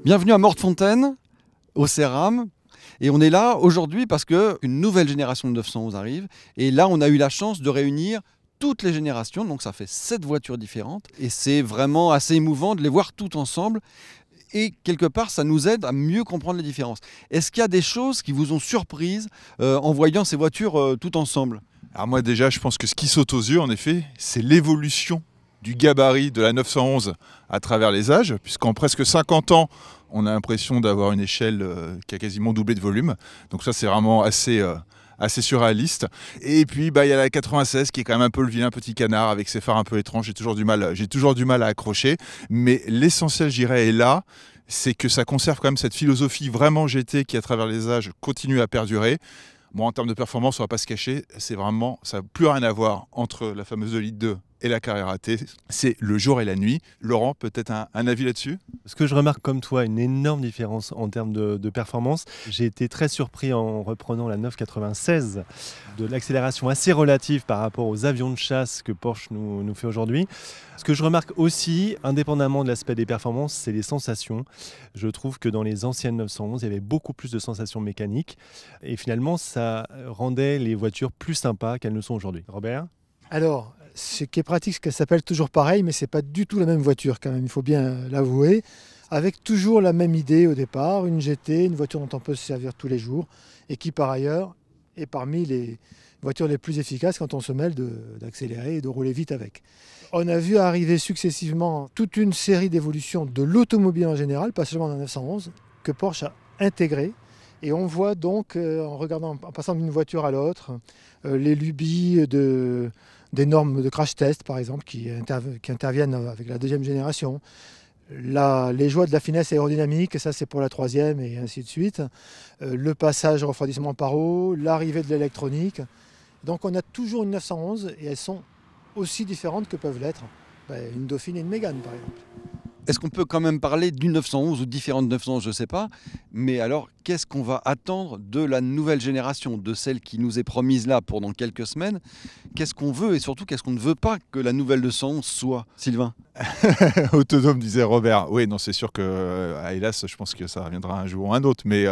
Bienvenue à Mortefontaine, au CERAM. Et on est là aujourd'hui parce qu'une nouvelle génération de 911 arrive. Et là, on a eu la chance de réunir toutes les générations. Donc ça fait 7 voitures différentes. Et c'est vraiment assez émouvant de les voir toutes ensemble. Et quelque part, ça nous aide à mieux comprendre les différences. Est-ce qu'il y a des choses qui vous ont surprise en voyant ces voitures toutes ensemble? Alors moi déjà, je pense que ce qui saute aux yeux, en effet, c'est l'évolution du gabarit de la 911 à travers les âges, puisqu'en presque 50 ans, on a l'impression d'avoir une échelle qui a quasiment doublé de volume. Donc ça, c'est vraiment assez surréaliste. Et puis, il y a la 96 qui est quand même un peu le vilain petit canard avec ses phares un peu étranges. J'ai toujours du mal à accrocher. Mais l'essentiel, je dirais, est là. C'est que ça conserve quand même cette philosophie vraiment GT qui, à travers les âges, continue à perdurer. Bon, en termes de performance, on ne va pas se cacher, ça n'a plus rien à voir entre la fameuse 2 litres 2 et la Carrera T. C'est le jour et la nuit. Laurent, peut-être un avis là-dessus? Ce que je remarque comme toi, une énorme différence en termes de performance. J'ai été très surpris en reprenant la 996 de l'accélération assez relative par rapport aux avions de chasse que Porsche nous fait aujourd'hui. Ce que je remarque aussi, indépendamment de l'aspect des performances, c'est les sensations. Je trouve que dans les anciennes 911, il y avait beaucoup plus de sensations mécaniques. Et finalement, ça rendait les voitures plus sympas qu'elles ne sont aujourd'hui. Robert ? Alors, ce qui est pratique, c'est qu'elle s'appelle toujours pareil, mais ce n'est pas du tout la même voiture quand même, il faut bien l'avouer. Avec toujours la même idée au départ, une GT, une voiture dont on peut se servir tous les jours, et qui par ailleurs est parmi les voitures les plus efficaces quand on se mêle d'accélérer et de rouler vite avec. On a vu arriver successivement toute une série d'évolutions de l'automobile en général, pas seulement dans la 911, que Porsche a intégré. Et on voit donc, en passant d'une voiture à l'autre, les lubies des normes de crash test, par exemple, qui interviennent avec la deuxième génération. Les joies de la finesse aérodynamique, ça c'est pour la troisième et ainsi de suite. Le passage au refroidissement par eau, l'arrivée de l'électronique. Donc on a toujours une 911 et elles sont aussi différentes que peuvent l'être une Dauphine et une Mégane, par exemple. Est-ce qu'on peut quand même parler d'une 911 ou différentes 911, je ne sais pas. Mais alors, qu'est-ce qu'on va attendre de la nouvelle génération, de celle qui nous est promise là pour dans quelques semaines? Qu'est-ce qu'on veut et surtout, qu'est-ce qu'on ne veut pas que la nouvelle 911 soit, Sylvain? Autonome, disait Robert. Oui, non, c'est sûr que, hélas, je pense que ça reviendra un jour ou un autre. Mais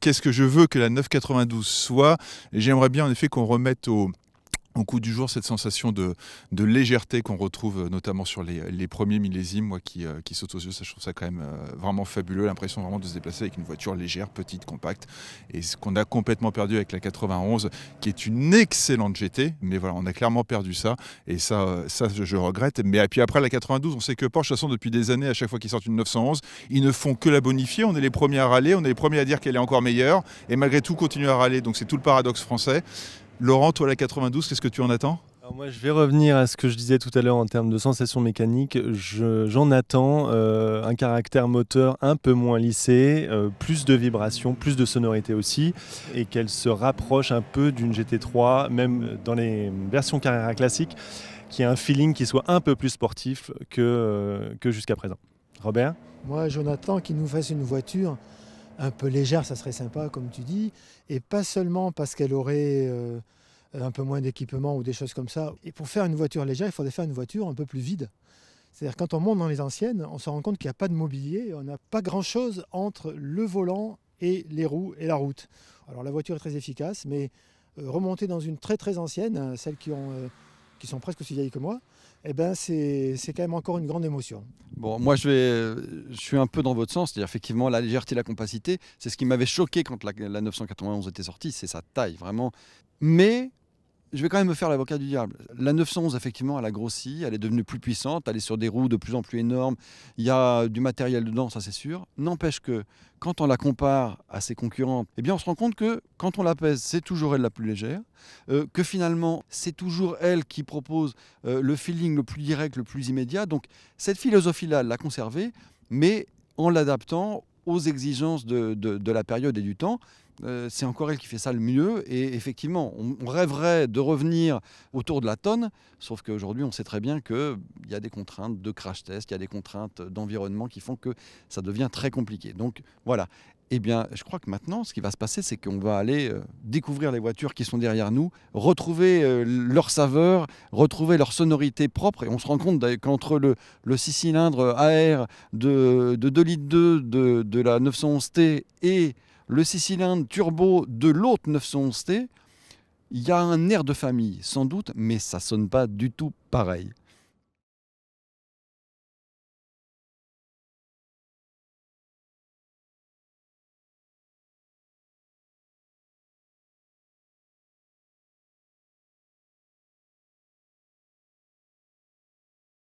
qu'est-ce que je veux que la 992 soit? Et j'aimerais bien, en effet, qu'on remette au coup du jour cette sensation de légèreté qu'on retrouve notamment sur les premiers millésimes, moi qui saute aux yeux. Ça, je trouve ça quand même vraiment fabuleux, l'impression vraiment de se déplacer avec une voiture légère, petite, compacte, et ce qu'on a complètement perdu avec la 91 qui est une excellente GT, mais voilà, on a clairement perdu ça, et ça je regrette. Mais puis après la 92, on sait que Porsche, de toute façon, depuis des années, à chaque fois qu'ils sortent une 911, ils ne font que la bonifier. On est les premiers à râler, on est les premiers à dire qu'elle est encore meilleure, et malgré tout continuer à râler. Donc c'est tout le paradoxe français. Laurent, toi, la 92, qu'est-ce que tu en attends? Alors moi, je vais revenir à ce que je disais tout à l'heure en termes de sensations mécaniques. J'en attends un caractère moteur un peu moins lissé, plus de vibrations, plus de sonorité aussi, et qu'elle se rapproche un peu d'une GT3, même dans les versions Carrera classiques, qui a un feeling qui soit un peu plus sportif que jusqu'à présent. Robert ? Moi, Jonathan, qu'il nous fasse une voiture un peu légère, ça serait sympa, comme tu dis, et pas seulement parce qu'elle aurait un peu moins d'équipement ou des choses comme ça. Et pour faire une voiture légère, il faudrait faire une voiture un peu plus vide. C'est-à-dire quand on monte dans les anciennes, on se rend compte qu'il n'y a pas de mobilier, on n'a pas grand-chose entre le volant et les roues et la route. Alors la voiture est très efficace, mais remonter dans une très très ancienne, celles qui sont presque aussi vieilles que moi, c'est quand même encore une grande émotion. Bon, moi je suis un peu dans votre sens, c'est-à-dire effectivement la légèreté, la compacité, c'est ce qui m'avait choqué quand la 991 était sortie, c'est sa taille vraiment. Mais je vais quand même me faire l'avocat du diable. La 911, effectivement, elle a grossi, elle est devenue plus puissante, elle est sur des roues de plus en plus énormes, il y a du matériel dedans, ça c'est sûr. N'empêche que quand on la compare à ses concurrentes, eh bien on se rend compte que quand on la pèse, c'est toujours elle la plus légère, que finalement c'est toujours elle qui propose le feeling le plus direct, le plus immédiat. Donc cette philosophie-là, elle l'a conservée, mais en l'adaptant aux exigences de la période et du temps. c'est encore elle qui fait ça le mieux. Et effectivement, on rêverait de revenir autour de la tonne, sauf qu'aujourd'hui, on sait très bien qu'il y a des contraintes de crash test, il y a des contraintes d'environnement qui font que ça devient très compliqué. Donc voilà. Eh bien, je crois que maintenant, ce qui va se passer, c'est qu'on va aller découvrir les voitures qui sont derrière nous, retrouver leur saveur, retrouver leur sonorité propre. Et on se rend compte qu'entre le 6 cylindres AR de 2 litres 2 de la 911T et le 6 cylindres turbo de l'autre 911T, il y a un air de famille, sans doute, mais ça sonne pas du tout pareil.